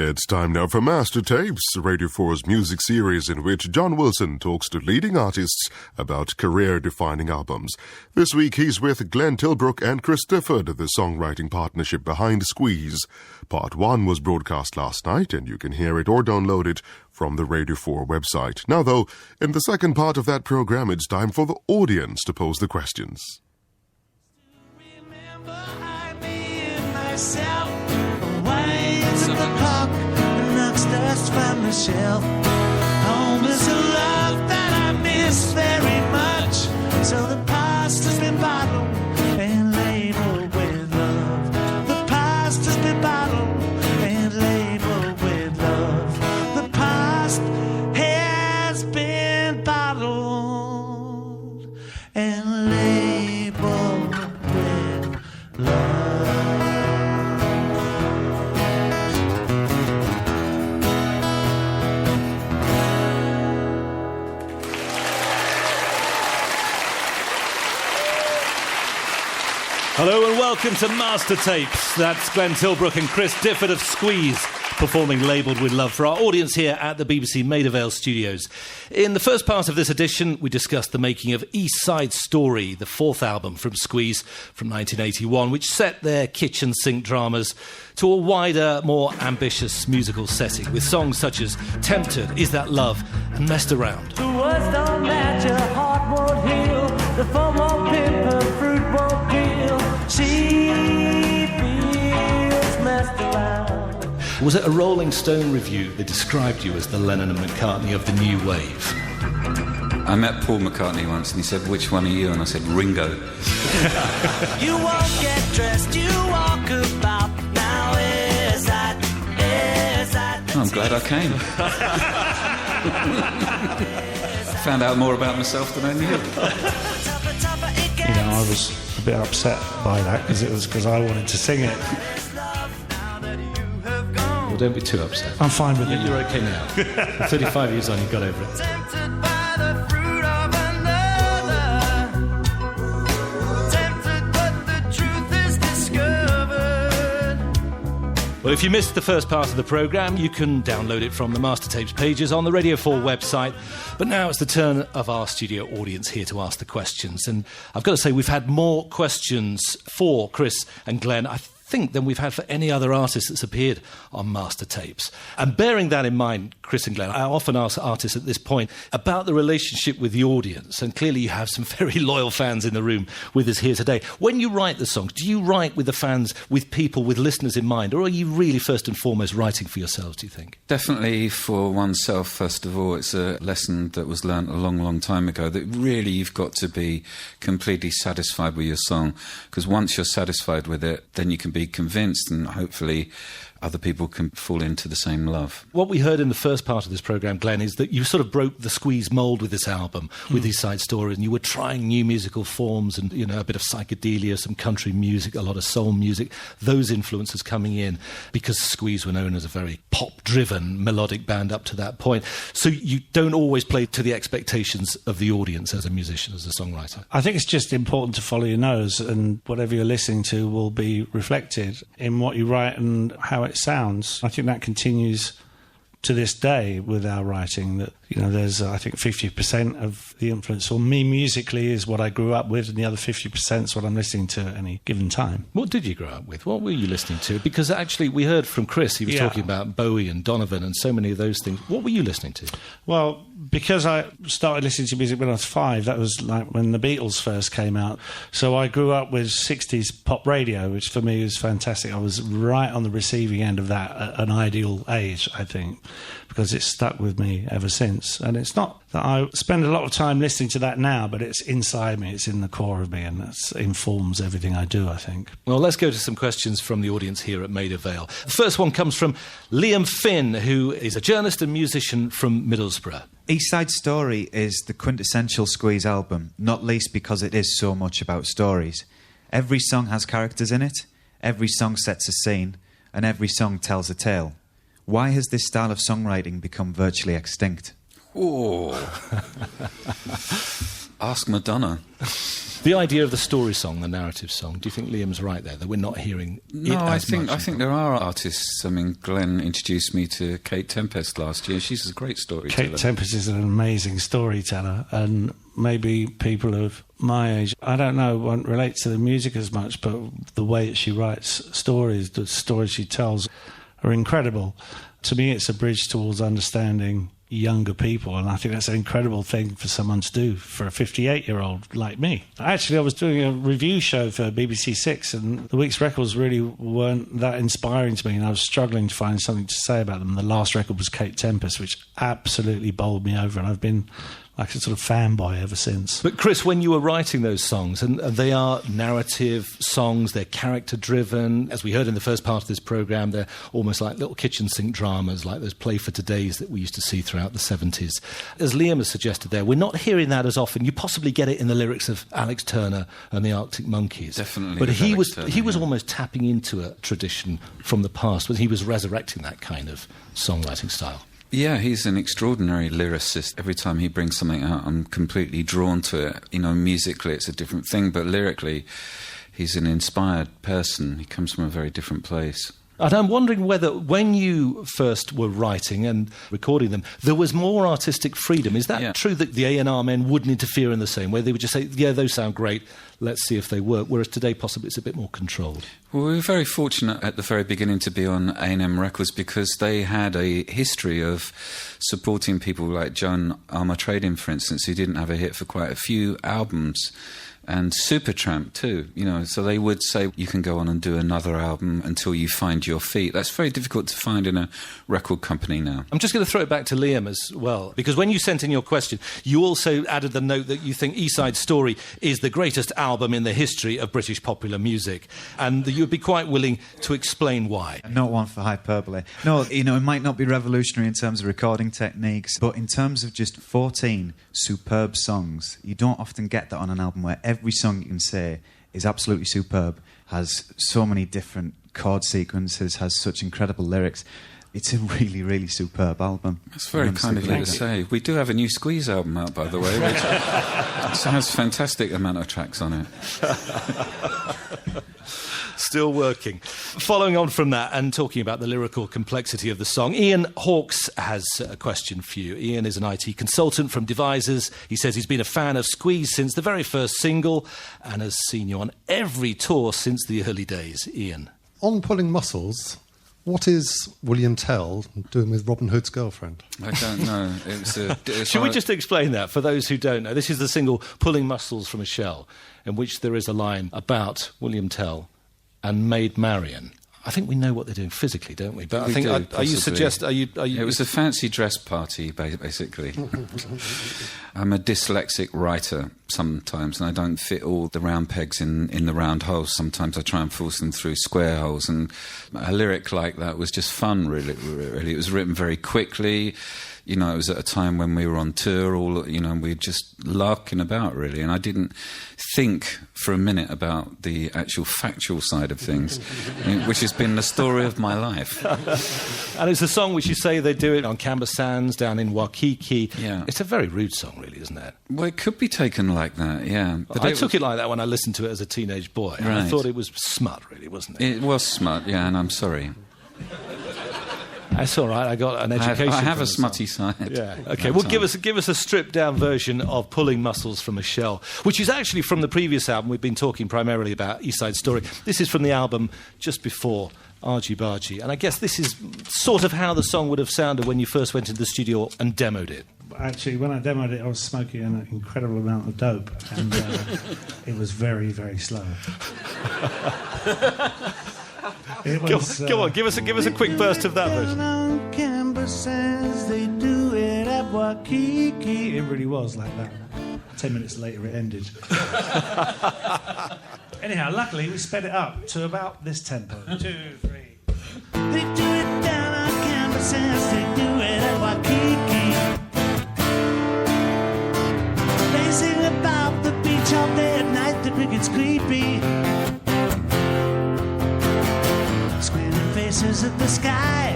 It's time now for Mastertapes, Radio 4's music series in which John Wilson talks to leading artists about career-defining albums. This week he's with Glenn Tilbrook and Chris Difford, the songwriting partnership behind Squeeze. Part 1 was broadcast last night, and you can hear it or download it from the Radio 4 website. Now, though, in the second part of that program, it's time for the audience to pose the questions. Remember, I being myself. In the park, the knocks dust from the shelf. Home is a love that I miss very much. So the past has been bottled and labeled with love. The past has been bottled and labeled with love. The past has been bottled and labeled with love. Hello and welcome to Mastertapes. That's Glenn Tilbrook and Chris Difford of Squeeze performing Labelled with Love for our audience here at the BBC Maida Vale studios. In the first part of this edition, we discussed the making of East Side Story, the fourth album from Squeeze from 1981, which set their kitchen sink dramas to a wider, more ambitious musical setting with songs such as Tempted, Is That Love and Messed Around. The words don't match, your heart won't heal. The foam won't pimp, fruit won't peel. She feels messed around. Was it a Rolling Stone review that described you as the Lennon and McCartney of the new wave? I met Paul McCartney once and he said, "Which one are you?" And I said, "Ringo." You won't get dressed, you walk about. Now is that I'm glad I came. I found out more about myself than I knew. You know, I was a bit upset by that because I wanted to sing it. Well, don't be too upset. I'm fine with it. You're okay now. 35 years on, you got over it. tempted by the fruit of another. Tempted, but the truth is discovered. Well, if you missed the first part of the programme, you can download it from the Mastertapes pages on the Radio 4 website. But now it's the turn of our studio audience here to ask the questions. And I've got to say, we've had more questions for Chris and Glenn, I think, than we've had for any other artist that's appeared on Mastertapes. And bearing that in mind, Chris and Glenn, I often ask artists at this point about the relationship with the audience, and clearly you have some very loyal fans in the room with us here today. When you write the songs, do you write with the fans, with people, with listeners in mind, or are you really first and foremost writing for yourselves, do you think? Definitely for oneself, first of all. It's a lesson that was learnt a long, long time ago, that really you've got to be completely satisfied with your song, because once you're satisfied with it, then you can be convinced, and hopefully other people can fall into the same love. What we heard in the first part of this programme, Glenn, is that you sort of broke the Squeeze mould with this album, with East Side Story, and you were trying new musical forms and, you know, a bit of psychedelia, some country music, a lot of soul music, those influences coming in, because Squeeze were known as a very pop-driven melodic band up to that point. So you don't always play to the expectations of the audience as a musician, as a songwriter. I think it's just important to follow your nose, and whatever you're listening to will be reflected in what you write and how it sounds. I think that continues to this day with our writing, that, you know, there's I think 50% of the influence on me musically is what I grew up with, and the other 50% is what I'm listening to at any given time. What did you grow up with? What were you listening to? Because actually we heard from Chris, he was talking about Bowie and Donovan and so many of those things. What were you listening to? Well, because I started listening to music when I was 5, that was like when the Beatles first came out. So I grew up with 60s pop radio, which for me was fantastic. I was right on the receiving end of that at an ideal age, I think, because it's stuck with me ever since. And it's not that I spend a lot of time listening to that now, but it's inside me, it's in the core of me, and that informs everything I do, I think. Well, let's go to some questions from the audience here at Maida Vale. The first one comes from Liam Finn, who is a journalist and musician from Middlesbrough. East Side Story is the quintessential Squeeze album, not least because it is so much about stories. Every song has characters in it, every song sets a scene, and every song tells a tale. Why has this style of songwriting become virtually extinct? Oh. Ask Madonna. The idea of the story song, the narrative song, do you think Liam's right there, that we're not hearing No, it I as think much? there are artists. I mean, Glenn introduced me to Kate Tempest last year. She's a great storyteller. Kate Tempest is an amazing storyteller, and maybe people of my age, I don't know, won't relate to the music as much, but the way she writes stories, the stories she tells are incredible. To me, it's a bridge towards understanding younger people, and I think that's an incredible thing for someone to do, for a 58-year-old like me. Actually, I was doing a review show for BBC Six, and the week's records really weren't that inspiring to me, and I was struggling to find something to say about them. The last record was Kate Tempest, which absolutely bowled me over, and I've been like a sort of fanboy ever since. But Chris, when you were writing those songs, and they are narrative songs, they're character-driven, as we heard in the first part of this programme, they're almost like little kitchen sink dramas, like those Play for Todays that we used to see throughout the 70s. As Liam has suggested there, we're not hearing that as often. You possibly get it in the lyrics of Alex Turner and the Arctic Monkeys. Definitely. But he was Turner, yeah. almost tapping into a tradition from the past, when he was resurrecting that kind of songwriting style. Yeah, he's an extraordinary lyricist. Every time he brings something out, I'm completely drawn to it. You know, musically it's a different thing, but lyrically he's an inspired person. He comes from a very different place. And I'm wondering whether, when you first were writing and recording them, there was more artistic freedom. Is that true, that the A&R men wouldn't interfere in the same way? They would just say, yeah, those sound great, let's see if they work, whereas today possibly it's a bit more controlled. Well, we were very fortunate at the very beginning to be on A&M Records, because they had a history of supporting people like Joan Armatrading, for instance, who didn't have a hit for quite a few albums. And Supertramp too, you know, so they would say you can go on and do another album until you find your feet. That's very difficult to find in a record company now. I'm just going to throw it back to Liam as well, because when you sent in your question, you also added the note that you think East Side Story is the greatest album in the history of British popular music, and that you'd be quite willing to explain why. Not one for hyperbole. No, you know, it might not be revolutionary in terms of recording techniques, but in terms of just 14 superb songs, you don't often get that on an album where every song you can say is absolutely superb, has so many different chord sequences, has such incredible lyrics. It's a really, really superb album. That's very kind of you to say. We do have a new Squeeze album out, by the way, which has a fantastic amount of tracks on it. Still working. Following on from that and talking about the lyrical complexity of the song, Ian Hawkes has a question for you. Ian is an IT consultant from Devisors. He says he's been a fan of Squeeze since the very first single and has seen you on every tour since the early days. Ian. On Pulling Muscles, what is William Tell doing with Robin Hood's girlfriend? I don't know. Should we just explain that for those who don't know? This is the single Pulling Muscles from a Shell, in which there is a line about William Tell and Maid Marian. I think we know what they're doing physically, don't we? But I think, are you suggest? Are you? It was a fancy dress party, basically. I'm a dyslexic writer sometimes, and I don't fit all the round pegs in the round holes. Sometimes I try and force them through square holes, and a lyric like that was just fun, really. It was written very quickly. You know, it was at a time when we were on tour, we were just larking about, really. And I didn't think for a minute about the actual factual side of things, which has been the story of my life. And it's a song which you say they do it on Camber Sands, down in Waikiki. Yeah. It's a very rude song, really, isn't it? Well, it could be taken like that, yeah. But I took it like that when I listened to it as a teenage boy. Right. I thought it was smut, really, wasn't it? It was smut, yeah, and I'm sorry. That's all right. I got an education. I have from a the smutty song. side. Yeah. Okay. Well, give us a stripped down version of "Pulling Muscles from a Shell," which is actually from the previous album. We've been talking primarily about East Side Story. This is from the album just before Argy Bargy, and I guess this is sort of how the song would have sounded when you first went into the studio and demoed it. Actually, when I demoed it, I was smoking an incredible amount of dope, and it was very, very slow. Go on, give us a quick burst of that version. On Camber Sands, they do it at Waikiki. It really was like that. 10 minutes later, it ended. Anyhow, luckily, we sped it up to about this tempo. 2, 3. They do it down on Camber Sands, they do it at Waikiki. They sing about the beach all day at night, the cricket's creepy. Squinting faces at the sky,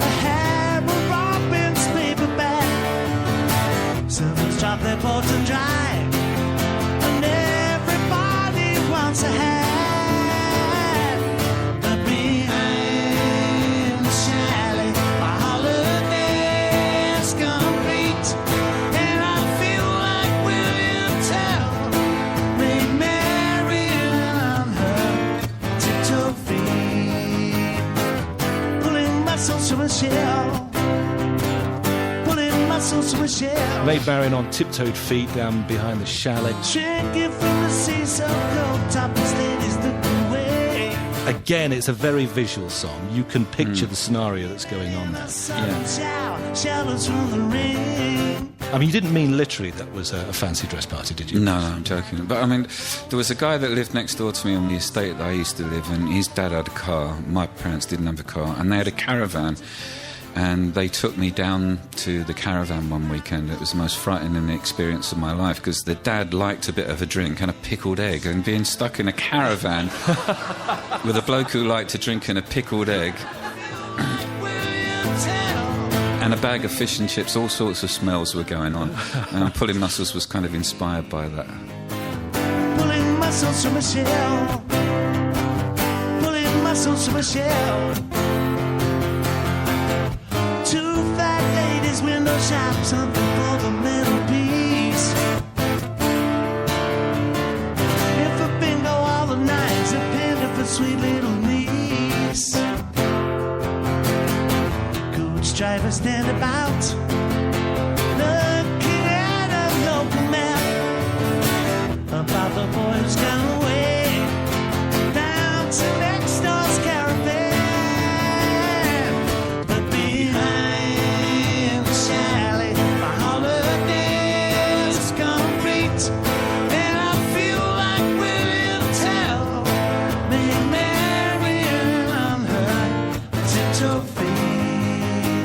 a Harold Robbins paperback. Servants drop their ports and dry. muscles from a shell. Pulling muscles from a shell. Maid Marian on tiptoed feet down behind the chalet. Shrinking from the sea so cold. Topless ladies looking away. Again, it's a very visual song. You can picture the scenario that's going on there. Shadows from the rain. I mean, you didn't mean literally that was a fancy dress party, did you? No, I'm joking. But I mean, there was a guy that lived next door to me on the estate that I used to live in. His dad had a car. My parents didn't have a car. And they had a caravan. And they took me down to the caravan one weekend. It was the most frightening experience of my life because the dad liked a bit of a drink and a pickled egg. And being stuck in a caravan with a bloke who liked to drink and a pickled egg and a bag of fish and chips, all sorts of smells were going on. And Pulling Muscles was kind of inspired by that. Pulling muscles from a shell. Pulling muscles from a shell. Two fat ladies, window shop, something for the middle piece. If a bingo all the nights, a panda for sweet little niece. Coach drivers stand about, looking at a local map about the boy who's gone away down to next door's caravan. But behind the chalet, my holiday's complete, and I feel like William Tell, Maid Marian on her tiptoe feet,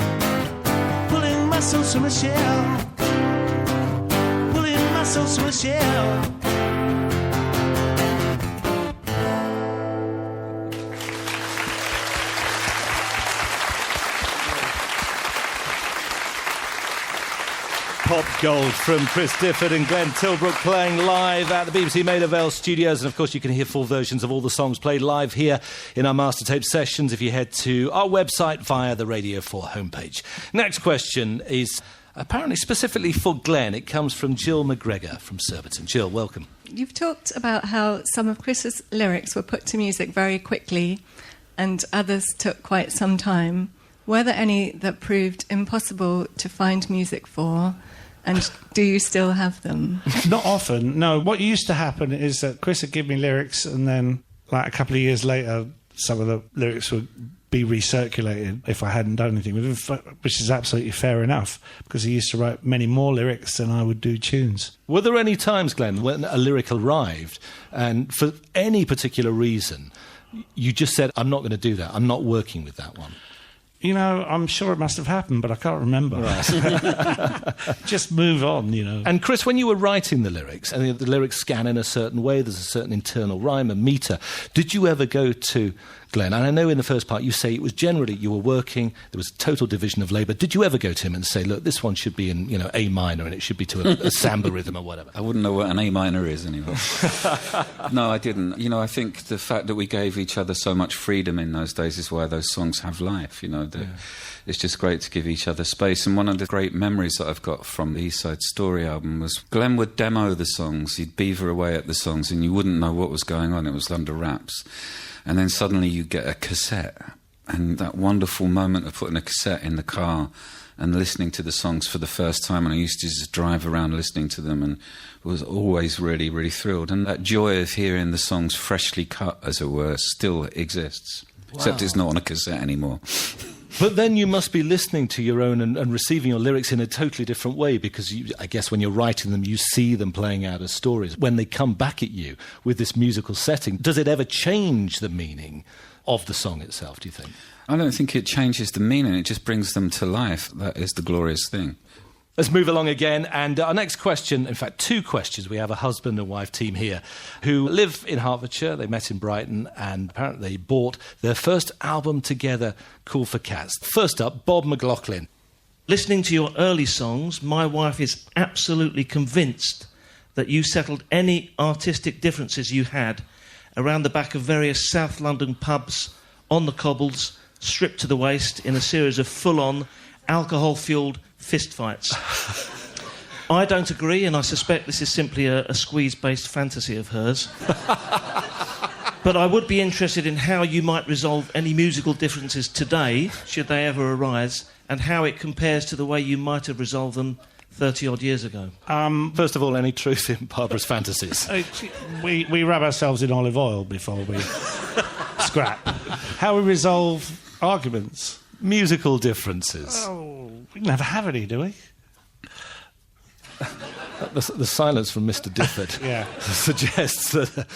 pulling muscles from a shell, pulling muscles from a shell. Pop Gold from Chris Difford and Glenn Tilbrook playing live at the BBC Maida Vale studios. And of course you can hear full versions of all the songs played live here in our Mastertapes sessions if you head to our website via the Radio 4 homepage. Next question is apparently specifically for Glenn. It comes from Jill McGregor from Surbiton. Jill, welcome. You've talked about how some of Chris's lyrics were put to music very quickly and others took quite some time. Were there any that proved impossible to find music for? And do you still have them? Not often, no. What used to happen is that Chris would give me lyrics and then, like a couple of years later, some of the lyrics would be recirculated if I hadn't done anything with them, which is absolutely fair enough, because he used to write many more lyrics than I would do tunes. Were there any times, Glenn, when a lyric arrived and for any particular reason you just said, I'm not going to do that, I'm not working with that one? You know, I'm sure it must have happened, but I can't remember. Right. Just move on, you know. And Chris, when you were writing the lyrics, and the lyrics scan in a certain way, there's a certain internal rhyme, a metre, did you ever go to Glenn? And I know in the first part you say it was generally you were working, there was total division of labour. Did you ever go to him and say, look, this one should be in, A minor and it should be to a samba rhythm or whatever? I wouldn't know what an A minor is anymore. No, I didn't. I think the fact that we gave each other so much freedom in those days is why those songs have life, It's just great to give each other space. And one of the great memories that I've got from the East Side Story album was Glenn would demo the songs, he'd beaver away at the songs, and you wouldn't know what was going on. It was under wraps. And then suddenly you get a cassette, and that wonderful moment of putting a cassette in the car and listening to the songs for the first time, and I used to just drive around listening to them and was always really, really thrilled. And that joy of hearing the songs freshly cut, as it were, still exists. Wow. Except it's not on a cassette anymore. But then you must be listening to your own and receiving your lyrics in a totally different way, because I guess when you're writing them, you see them playing out as stories. When they come back at you with this musical setting, does it ever change the meaning of the song itself, do you think? I don't think it changes the meaning, it just brings them to life. That is the glorious thing. Let's move along again, and our next question, in fact, two questions. We have a husband and wife team here who live in Hertfordshire. They met in Brighton, and apparently they bought their first album together, Cool for Cats. First up, Bob McLaughlin. Listening to your early songs, my wife is absolutely convinced that you settled any artistic differences you had around the back of various South London pubs, on the cobbles, stripped to the waist in a series of full-on, alcohol-fuelled fistfights. I don't agree, and I suspect this is simply a squeeze-based fantasy of hers. But I would be interested in how you might resolve any musical differences today, should they ever arise, and how it compares to the way you might have resolved them 30-odd years ago. First of all, any truth in Barbara's fantasies? We rub ourselves in olive oil before we scrap. How we resolve arguments? Musical differences. Oh, we never have any, do we? The silence from Mr. Difford suggests that...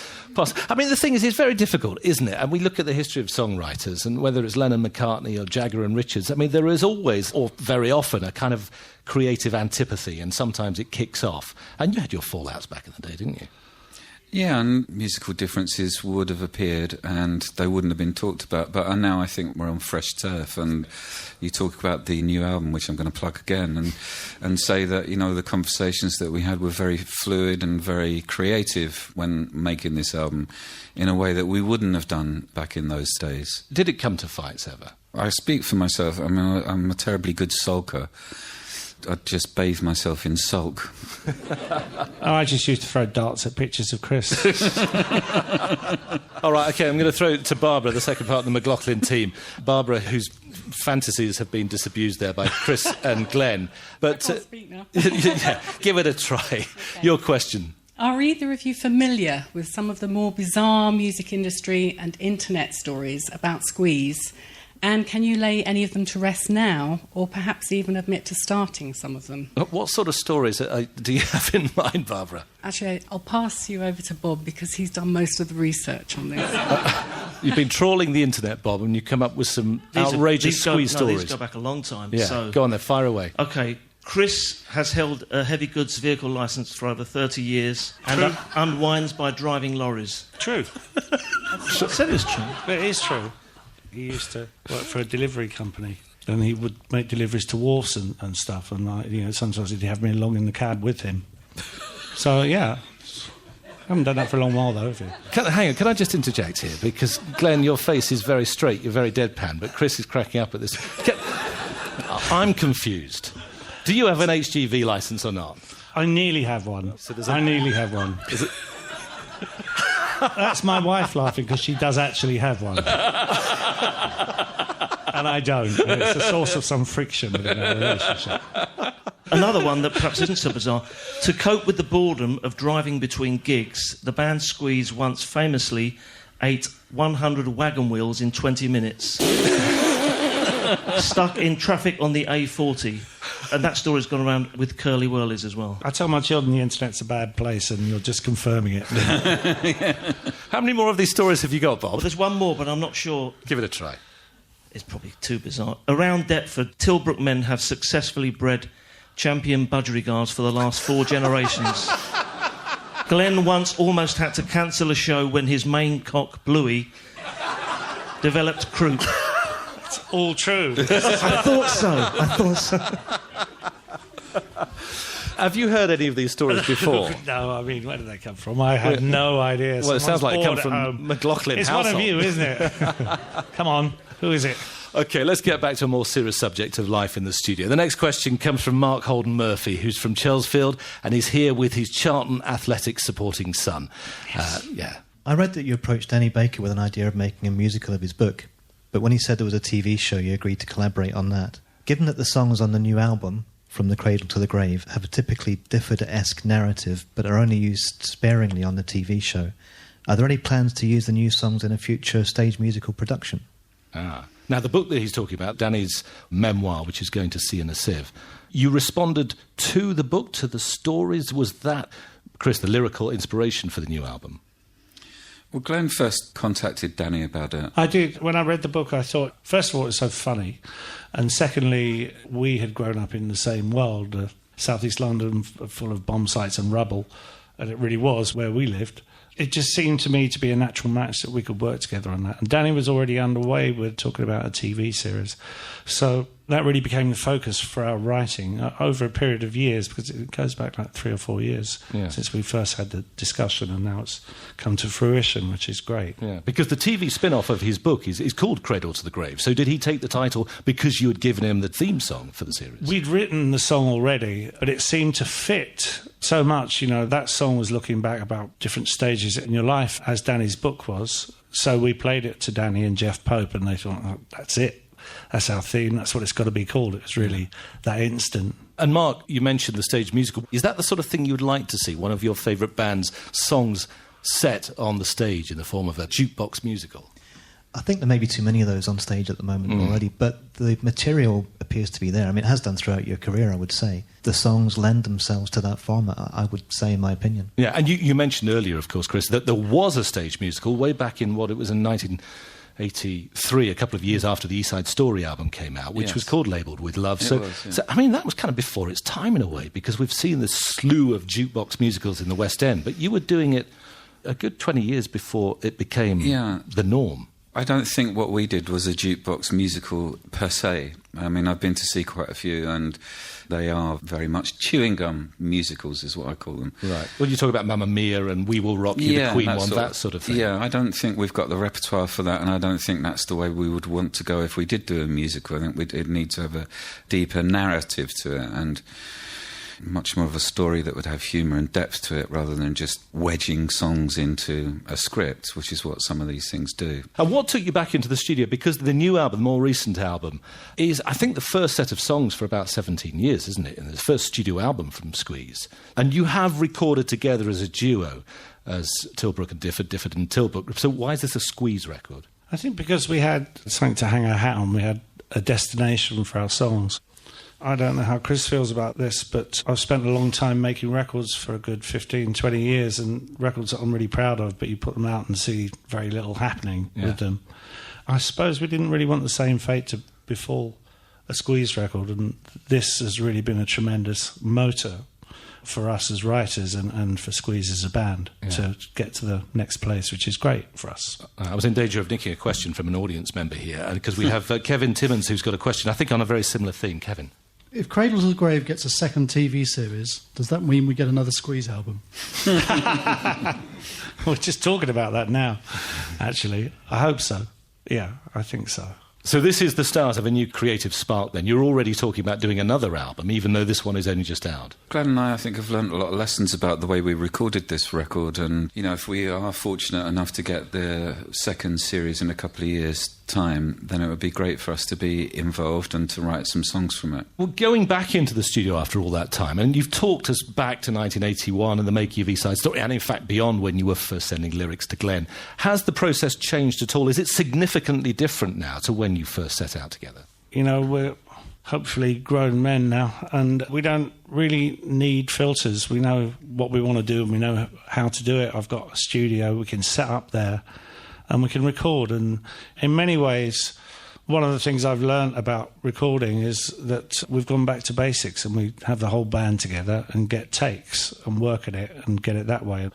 I mean, the thing is, it's very difficult, isn't it? And we look at the history of songwriters, and whether it's Lennon, McCartney or Jagger and Richards, I mean, there is always, or very often, a kind of creative antipathy, and sometimes it kicks off. And you had your fallouts back in the day, didn't you? Yeah, and musical differences would have appeared and they wouldn't have been talked about. But now I think we're on fresh turf, and you talk about the new album, which I'm going to plug again, and say that, you know, the conversations that we had were very fluid and very creative when making this album in a way that we wouldn't have done back in those days. Did it come to fights ever? I speak for myself. I mean, I'm a terribly good sulker. I'd just bathe myself in sulk. I just used to throw darts at pictures of Chris. All right, OK, I'm going to throw it to Barbara, the second part of the McLaughlin team. Barbara, whose fantasies have been disabused there by Chris and Glenn. But I can't speak now. Yeah, give it a try. Okay. Your question. Are either of you familiar with some of the more bizarre music industry and internet stories about Squeeze? And can you lay any of them to rest now, or perhaps even admit to starting some of them? What sort of stories do you have in mind, Barbara? Actually, I'll pass you over to Bob, because he's done most of the research on this. You've been trawling the internet, Bob, and you come up with some outrageous Squeeze stories. These go back a long time. Yeah, so. Go on there, fire away. OK, Chris has held a heavy goods vehicle licence for over 30 years and unwinds by driving lorries. True. I said it's true. But it is true. He used to work for a delivery company, and he would make deliveries to wharfs and stuff, and sometimes he'd have me along in the cab with him. So, yeah. I haven't done that for a long while, though, have you? Hang on, can I just interject here? Because, Glenn, your face is very straight, you're very deadpan, but Chris is cracking up at this. I'm confused. Do you have an HGV licence or not? I nearly have one. I nearly have one. Is it... That's my wife laughing, because she does actually have one. And I don't. And it's a source of some friction within our relationship. Another one that perhaps isn't so bizarre. To cope with the boredom of driving between gigs, the band Squeeze once famously ate 100 wagon wheels in 20 minutes. Stuck in traffic on the A40. And that story's gone around with curly whirlies as well. I tell my children the internet's a bad place, and you're just confirming it. Yeah. How many more of these stories have you got, Bob? Well, there's one more, but I'm not sure. Give it a try. It's probably too bizarre. Around Deptford, Tilbrook men have successfully bred champion budgerigars for the last 4 generations. Glenn once almost had to cancel a show when his main cock, Bluey, developed croup. It's all true. I thought so. Have you heard any of these stories before? No, I mean, where did they come from? I had no idea. Well, it sounds like it comes from home. McLaughlin It's household. one of you, isn't it? Come on, who is it? OK, let's get back to a more serious subject of life in the studio. The next question comes from Mark Holden Murphy, who's from Chelsfield, and he's here with his Charlton Athletics supporting son. Yes. I read that you approached Danny Baker with an idea of making a musical of his book, but when he said there was a TV show, you agreed to collaborate on that. Given that the songs on the new album, From the Cradle to the Grave, have a typically Difford-esque narrative but are only used sparingly on the TV show, are there any plans to use the new songs in a future stage musical production? Now, the book that he's talking about, Danny's memoir, which is going to see in a sieve, you responded to the book, to the stories. Was that, Chris, the lyrical inspiration for the new album? Well, Glenn first contacted Danny about it. I did. When I read the book, I thought, first of all, it's so funny. And secondly, we had grown up in the same world, South East London, full of bomb sites and rubble. And it really was where we lived. It just seemed to me to be a natural match that we could work together on that. And Danny was already underway with talking about a TV series. So that really became the focus for our writing over a period of years, because it goes back like 3 or 4 years since we first had the discussion, and now it's come to fruition, which is great. Yeah, because the TV spin-off of his book is called Cradle to the Grave. So did he take the title because you had given him the theme song for the series? We'd written the song already, but it seemed to fit so much. You know, that song was looking back about different stages in your life, as Danny's book was. So we played it to Danny and Jeff Pope, and they thought, oh, that's it. That's our theme. That's what it's got to be called. It was really that instant. And Mark, you mentioned the stage musical. Is that the sort of thing you'd like to see, one of your favourite band's songs set on the stage in the form of a jukebox musical? I think there may be too many of those on stage at the moment already, but the material appears to be there. I mean, it has done throughout your career, I would say. The songs lend themselves to that format, I would say, in my opinion. Yeah, and you mentioned earlier, of course, Chris, that there was a stage musical way back in in 1983, a couple of years after the East Side Story album came out, which was called Labelled with Love. So, I mean, that was kind of before its time in a way, because we've seen this slew of jukebox musicals in the West End, but you were doing it a good 20 years before it became the norm. I don't think what we did was a jukebox musical per se. I mean, I've been to see quite a few, and they are very much chewing gum musicals, is what I call them. Right. Well, you talk about Mamma Mia and We Will Rock You, the Queen one, that sort of thing. Yeah, I don't think we've got the repertoire for that, and I don't think that's the way we would want to go if we did do a musical. I think it'd need to have a deeper narrative to it, and much more of a story that would have humour and depth to it rather than just wedging songs into a script, which is what some of these things do. And what took you back into the studio? Because the new album, the more recent album, is, I think, the first set of songs for about 17 years, isn't it? And the first studio album from Squeeze. And you have recorded together as a duo, as Tilbrook and Difford and Tilbrook. So why is this a Squeeze record? I think because we had something to hang our hat on. We had a destination for our songs. I don't know how Chris feels about this, but I've spent a long time making records for a good 15, 20 years, and records that I'm really proud of, but you put them out and see very little happening with them. I suppose we didn't really want the same fate to befall a Squeeze record, and this has really been a tremendous motor for us as writers and for Squeeze as a band to get to the next place, which is great for us. I was in danger of nicking a question from an audience member here, because we have Kevin Timmons who's got a question, I think, on a very similar theme. Kevin? If Cradle to the Grave gets a second TV series, does that mean we get another Squeeze album? We're just talking about that now, actually. I hope so. Yeah, I think so. So this is the start of a new creative spark then. You're already talking about doing another album, even though this one is only just out. Glenn and I think, have learnt a lot of lessons about the way we recorded this record, and, you know, if we are fortunate enough to get the second series in a couple of years' time, then it would be great for us to be involved and to write some songs from it. Well, going back into the studio after all that time, and you've talked us back to 1981 and the making of East Side Story, and in fact beyond when you were first sending lyrics to Glenn. Has the process changed at all? Is it significantly different now to when you first set out together? You know, we're hopefully grown men now, and we don't really need filters. We know what we want to do and we know how to do it. I've got a studio, we can set up there and we can record. And in many ways, one of the things I've learnt about recording is that we've gone back to basics, and we have the whole band together and get takes and work at it and get it that way.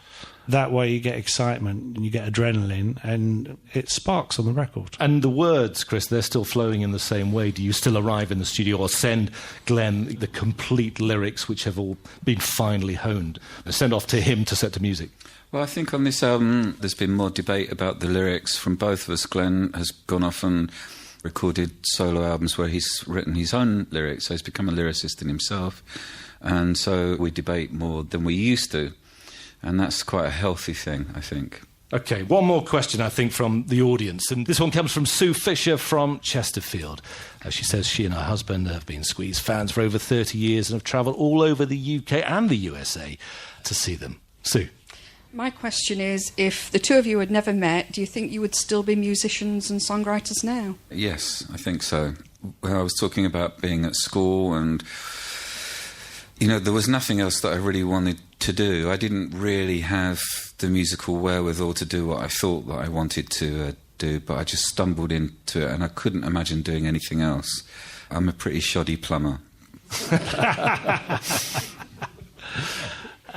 That way you get excitement and you get adrenaline, and it sparks on the record. And the words, Chris, they're still flowing in the same way. Do you still arrive in the studio or send Glenn the complete lyrics, which have all been finely honed, send off to him to set to music? Well, I think on this album there's been more debate about the lyrics from both of us. Glenn has gone off and recorded solo albums where he's written his own lyrics, so he's become a lyricist in himself, and so we debate more than we used to, and that's quite a healthy thing, I think. OK, one more question, I think, from the audience, and this one comes from Sue Fisher from Chesterfield. She says she and her husband have been Squeeze fans for over 30 years and have travelled all over the UK and the USA to see them. Sue? My question is, if the two of you had never met, do you think you would still be musicians and songwriters now? Yes, I think so. When I was talking about being at school, and, you know, there was nothing else that I really wanted to do. I didn't really have the musical wherewithal to do what I thought that I wanted to do, but I just stumbled into it and I couldn't imagine doing anything else. I'm a pretty shoddy plumber.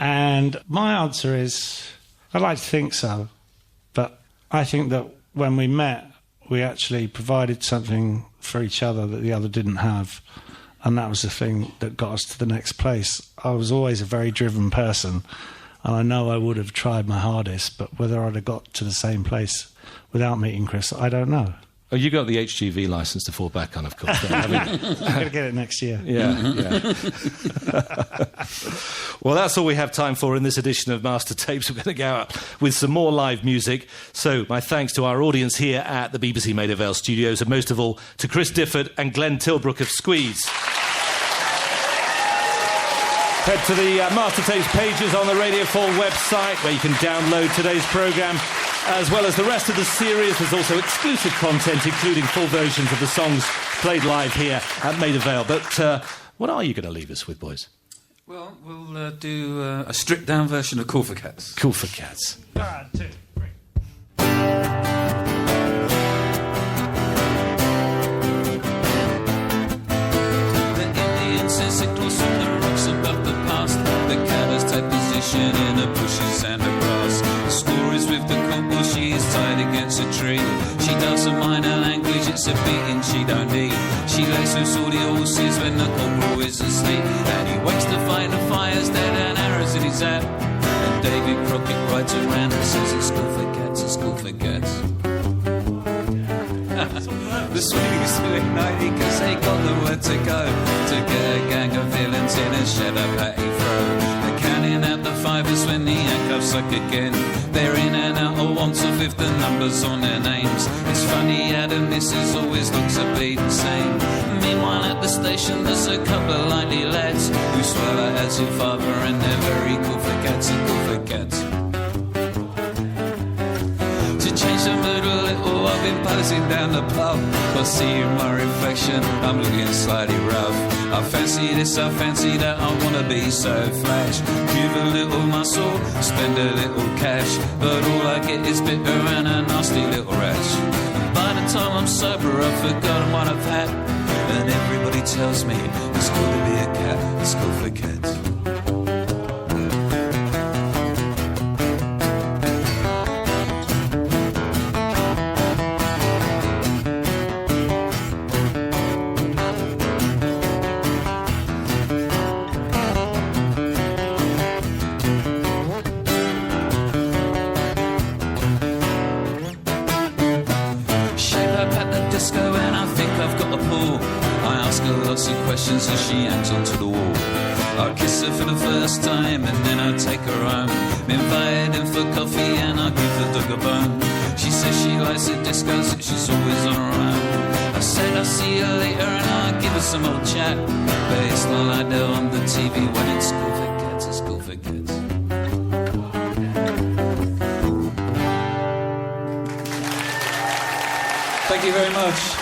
And my answer is, I'd like to think so, but I think that when we met, we actually provided something for each other that the other didn't have, and that was the thing that got us to the next place. I was always a very driven person, and I know I would have tried my hardest, but whether I'd have got to the same place without meeting Chris, I don't know. Oh, you got the HGV licence to fall back on, of course. I'm going to get it next year. Yeah. Well, that's all we have time for in this edition of Master Tapes. We're going to go out with some more live music. So my thanks to our audience here at the BBC Maida Vale studios, and most of all to Chris Difford and Glenn Tilbrook of Squeeze. Head to the Master Tapes pages on the Radio 4 website, where you can download today's programme, as well as the rest of the series. There's also exclusive content, including full versions of the songs played live here at Maida Vale. But what are you going to leave us with, boys? Well, we'll do a stripped-down version of Cool for Cats. Cool for Cats. 1, 2, 3. The Indian says signals from the rocks above the past. The cabbers take position in the bushes and the grass. The stories with the couple, she is tied against a tree. She doesn't mind her language, it's a beating she don't need. She lays loose all the horses when the corporal is asleep, and he wakes to find the fire's dead and arrows in his hat. And David Crockett rides around and says it's school for cats, it's school for cats. The swing's doing 90 cause they got nowhere to go to get a gang of villains in a shed up at Heathrow. They're counting out the fivers when the handcuffs suck again. They're in and out of once off if the numbers on their names. It's funny how the missus always looks a bleeding same. Meanwhile at the station there's a couple of likely lads who swallow as your father, and they're very cool for cats and cool for cats. To change the mood a little, I've been posing down the pub, but seeing my reflection, I'm looking slightly rough. I fancy this, I fancy that, I wanna be so flash. Give a little muscle, spend a little cash, but all I get is bitter and a nasty little rash. And by the time I'm sober, I've forgotten what I've had, and everybody tells me it's cool to be a cat, it's cool for cats. Questions as she hangs onto the wall. I'll kiss her for the first time and then I'll take her home. Invite in for coffee and I'll give the dog a bone. She says she likes the discos, that she's always on her own. I said I'll see you later and I'll give her some old chat, but it's not like they're on the TV when it's school for cats, it's school for cats. Thank you very much.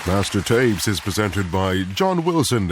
Master Tapes is presented by John Wilson.